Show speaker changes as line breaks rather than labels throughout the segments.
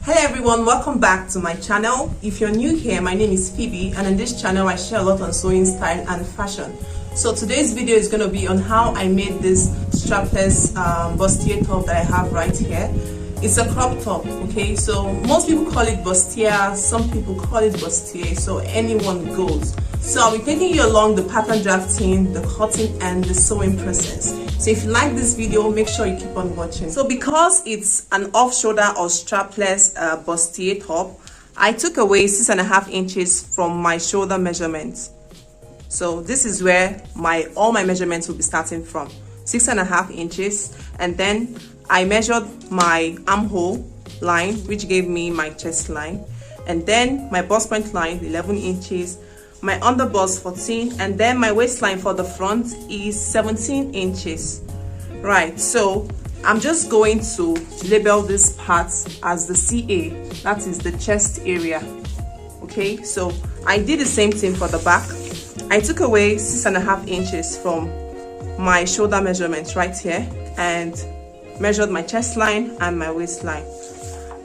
Hello everyone, welcome back to my channel. If you're new here, my name is Phoebe, and in this channel I share a lot on sewing style and fashion. So today's video is going to be on how I made this strapless bustier top that I have right here. It's a crop top, okay? So most people call it bustier, some people call it bustier, so anyone goes. So I'll be taking you along the pattern drafting, the cutting and the sewing process. So if you like this video, make sure you keep on watching. So because it's an off shoulder or strapless bustier top, I took away 6.5 inches from my shoulder measurement. So this is where all my measurements will be starting from, 6.5 inches, and then I measured my armhole line, which gave me my chest line, and then my bust point line 11 inches, my underbust 14, and then my waistline for the front is 17 inches. Right, so I'm just going to label this part as the CA, that is the chest area. Okay, so I did the same thing for the back. I took away 6.5 inches from my shoulder measurements right here and measured my chest line and my waistline.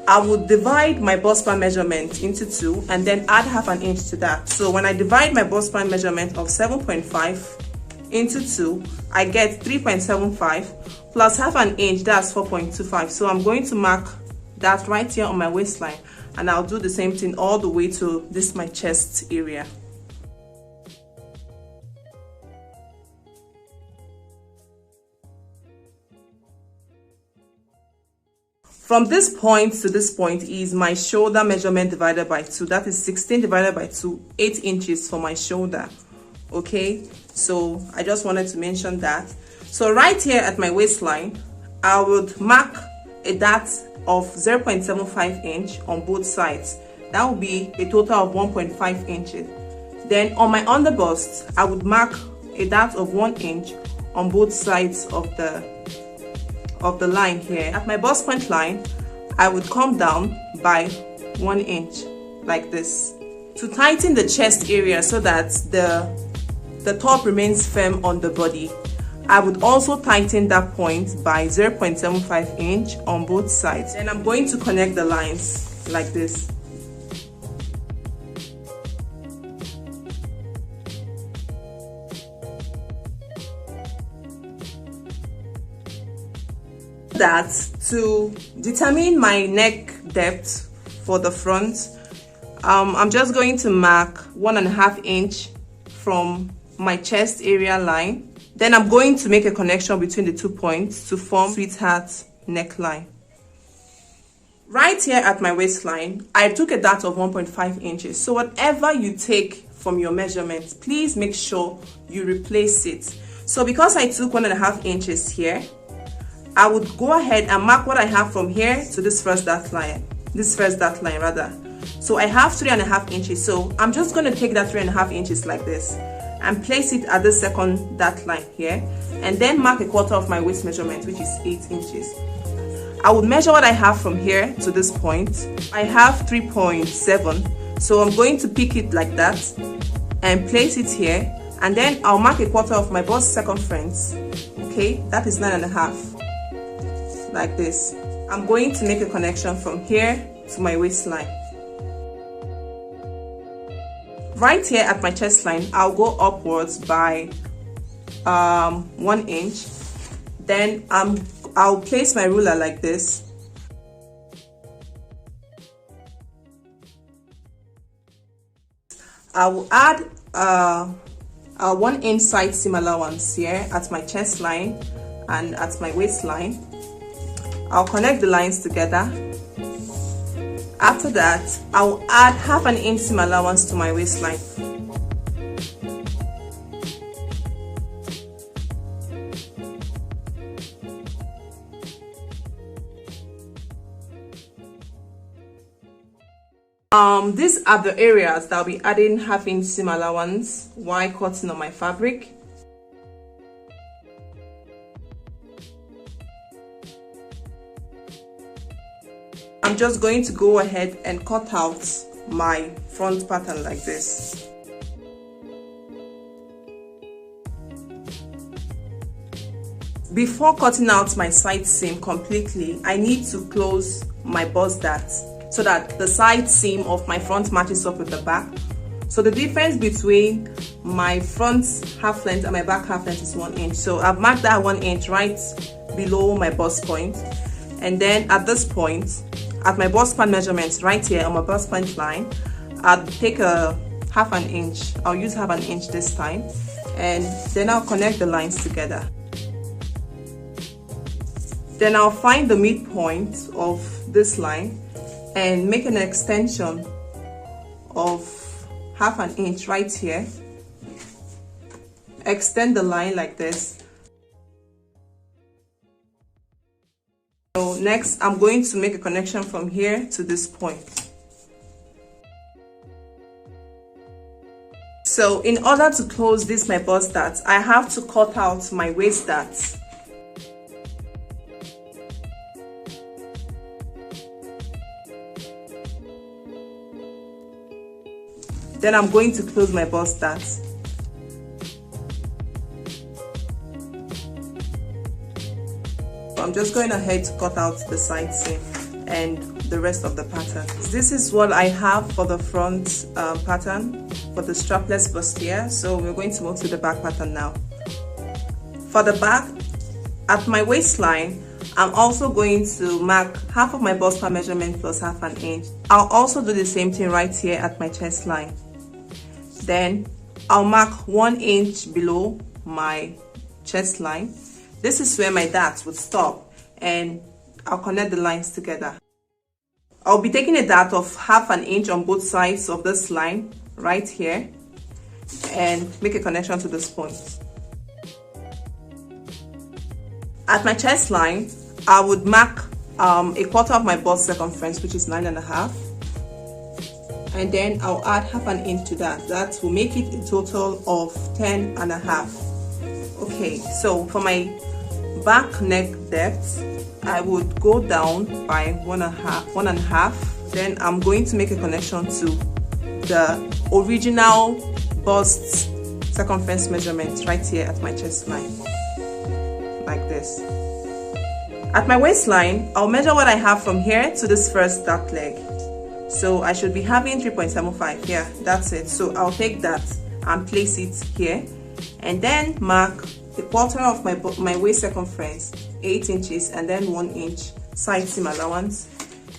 I would divide my bust span measurement into 2 and then add half an inch to that. So when I divide my bust span measurement of 7.5 into 2, I get 3.75 plus half an inch, that's 4.25. So I'm going to mark that right here on my waistline, and I'll do the same thing all the way to this my chest area. From this point to this point is my shoulder measurement divided by 2. That is 16 divided by 2, 8 inches for my shoulder. Okay, so I just wanted to mention that. So right here at my waistline, I would mark a dot of 0.75 inch on both sides. That would be a total of 1.5 inches. Then on my underbust, I would mark a dot of 1 inch on both sides of the line here. At my bust point line, I would come down by 1 inch like this to tighten the chest area so that the top remains firm on the body. I would also tighten that point by 0.75 inch on both sides, and I'm going to connect the lines like this. That to determine my neck depth for the front, I'm just going to mark 1.5 inch from my chest area line. Then I'm going to make a connection between the 2 points to form sweetheart neckline. Right here at my waistline, I took a dot of 1.5 inches. So whatever you take from your measurements, please make sure you replace it. So because I took 1.5 inches here, I would go ahead and mark what I have from here to this first dot line. So I have 3.5 inches. So I'm just going to take that 3.5 inches like this and place it at the second dot line here, and then mark a quarter of my waist measurement, which is 8 inches. I would measure what I have from here to this point. I have 3.7, so I'm going to pick it like that and place it here, and then I'll mark a quarter of my bust circumference. Okay, that is 9.5, like this. I'm going to make a connection from here to my waistline. Right here at my chest line, I'll go upwards by 1 inch. Then I'll place my ruler like this. I will add a 1 inch side seam allowance here at my chest line and at my waistline. I'll connect the lines together. After that, I will add half an inch seam allowance to my waistline. These are the areas that I'll be adding half inch seam allowance while cutting on my fabric. I'm just going to go ahead and cut out my front pattern like this. Before cutting out my side seam completely, I need to close my bust dart. so that the side seam of my front matches up with the back. So the difference between my front half length and my back half length is 1 inch. So I've marked that 1 inch right below my bust point. And then at this point, at my bust point measurements right here on my bust point line, I'll take a half an inch. I'll use half an inch this time. And then I'll connect the lines together. Then I'll find the midpoint of this line and make an extension of half an inch right here. Extend the line like this. So next, I'm going to make a connection from here to this point. So in order to close this my bust dart, I have to cut out my waist dart. Then I'm going to close my bust dart. So I'm just going ahead to cut out the side seam and the rest of the pattern. This is what I have for the front pattern for the strapless bustier. So we're going to move to the back pattern now. For the back, at my waistline, I'm also going to mark half of my bust part measurement plus half an inch. I'll also do the same thing right here at my chest line. Then I'll mark 1 inch below my chest line. This is where my dart would stop, and I'll connect the lines together. I'll be taking a dart of half an inch on both sides of this line right here and make a connection to this point. At my chest line, I would mark a quarter of my bust circumference, which is 9.5. And then I'll add half an inch to that. That will make it a total of 10.5. Okay, so for my back neck depth, I would go down by 1.5. Then I'm going to make a connection to the original bust circumference measurement right here at my chest line, like this. At my waistline, I'll measure what I have from here to this first dart leg. So I should be having 3.75. Yeah, that's it. So I'll take that and place it here, and then mark a quarter of my waist circumference, 8 inches, and then 1 inch side seam allowance,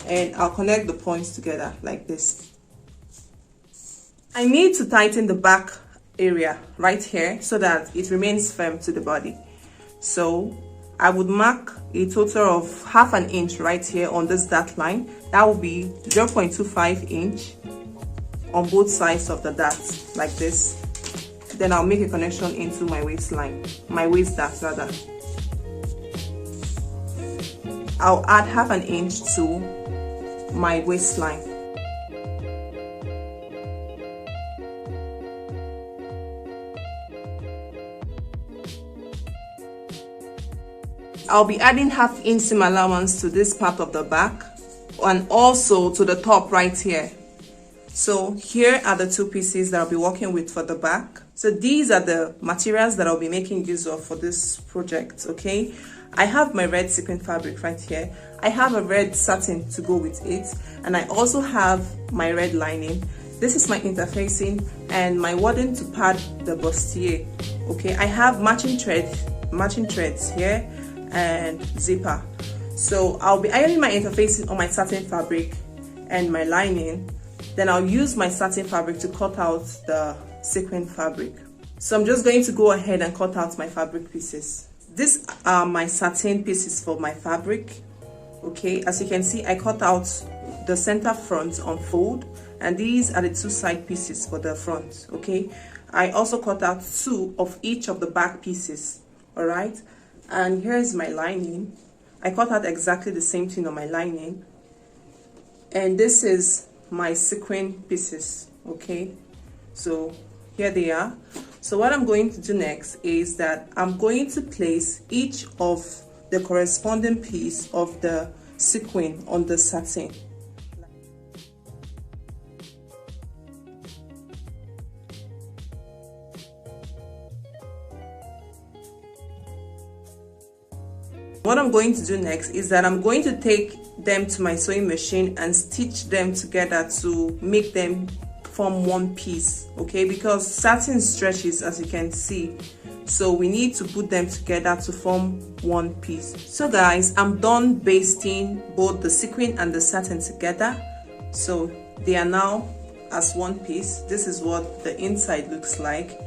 and I'll connect the points together like this. I need to tighten the back area right here so that it remains firm to the body. So I would mark a total of half an inch right here on this dart line. That will be 0.25 inch on both sides of the dart, like this. Then I'll make a connection into my waistline, my waist dart rather. I'll add half an inch to my waistline. I'll be adding half inch seam allowance to this part of the back and also to the top right here. So here are the two pieces that I'll be working with for the back. So these are the materials that I'll be making use of for this project, okay? I have my red sequin fabric right here. I have a red satin to go with it, and I also have my red lining. This is my interfacing and my wadding to pad the bustier, okay? I have matching threads here and zipper. So I'll be ironing my interfacing on my satin fabric and my lining. Then I'll use my satin fabric to cut out the sequin fabric. So I'm just going to go ahead and cut out my fabric pieces. These are my satin pieces for my fabric, okay? As you can see, I cut out the center front on fold, and these are the two side pieces for the front, okay? I also cut out 2 of each of the back pieces, all right? And here's my lining. I cut out exactly the same thing on my lining, and this is my sequin pieces, okay? So here they are. So what I'm going to do next is that I'm going to place each of the corresponding piece of the sequin on the satin. What I'm going to do next is that I'm going to take them to my sewing machine and stitch them together to make them form one piece, okay? Because satin stretches, as you can see, so we need to put them together to form one piece. So guys, I'm done basting both the sequin and the satin together, so they are now as one piece. This is what the inside looks like.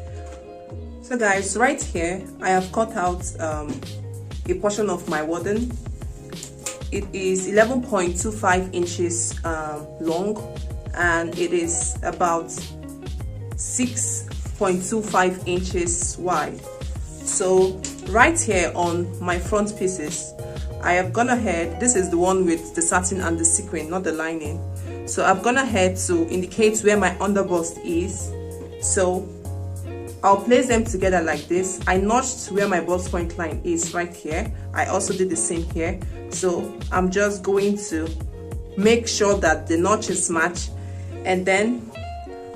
So guys, right here I have cut out a portion of my wadding. It is 11.25 inches long, and it is about 6.25 inches wide. So right here on my front pieces, I have gone ahead, this is the one with the satin and the sequin, not the lining. So I've gone ahead to indicate where my underbust is. So I'll place them together like this. I notched where my bust point line is right here. I also did the same here. So I'm just going to make sure that the notches match, and then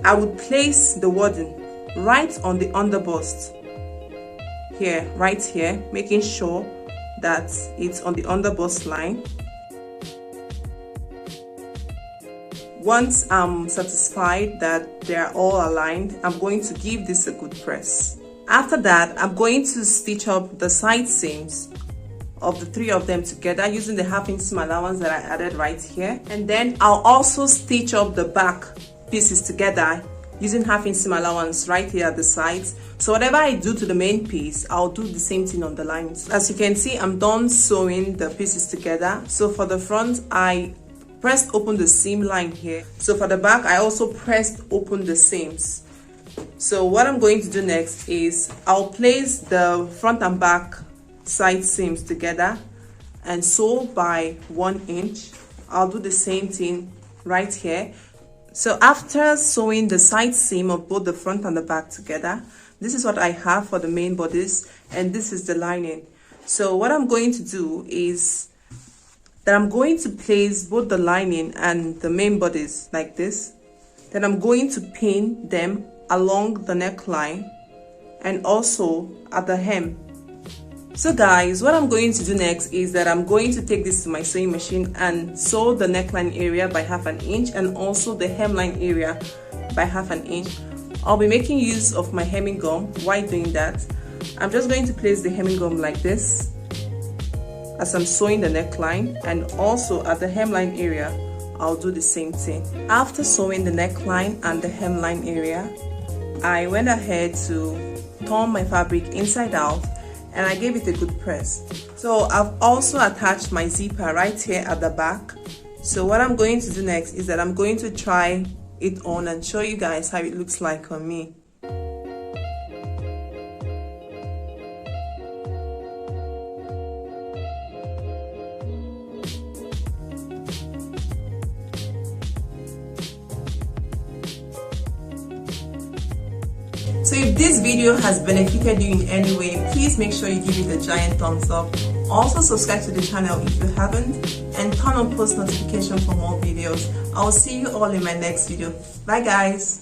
I would place the wadding right on the underbust here, right here, making sure that it's on the underbust line. Once I'm satisfied that they're all aligned, I'm going to give this a good press. After that, I'm going to stitch up the side seams of the three of them together using the half-inch seam allowance that I added right here. And then I'll also stitch up the back pieces together using half-inch seam allowance right here at the sides. So whatever I do to the main piece, I'll do the same thing on the lines. As you can see, I'm done sewing the pieces together. So for the front, I pressed open the seam line here. So for the back, I also pressed open the seams. So what I'm going to do next is I'll place the front and back side seams together and sew by 1 inch. I'll do the same thing right here. So after sewing the side seam of both the front and the back together, this is what I have for the main bodice, and this is the lining. So what I'm going to do is that I'm going to place both the lining and the main bodice like this. Then I'm going to pin them along the neckline and also at the hem. So guys, what I'm going to do next is that I'm going to take this to my sewing machine and sew the neckline area by 1/2 inch and also the hemline area by 1/2 inch. I'll be making use of my hemming gum. While doing that, I'm just going to place the hemming gum like this as I'm sewing the neckline, and also at the hemline area I'll do the same thing. After sewing the neckline and the hemline area, I went ahead to turn my fabric inside out and I gave it a good press. So I've also attached my zipper right here at the back. So what I'm going to do next is that I'm going to try it on and show you guys how it looks like on me. So if this video has benefited you in any way, please make sure you give it a giant thumbs up. Also subscribe to the channel if you haven't, and turn on post notification for more videos. I will see you all in my next video. Bye guys.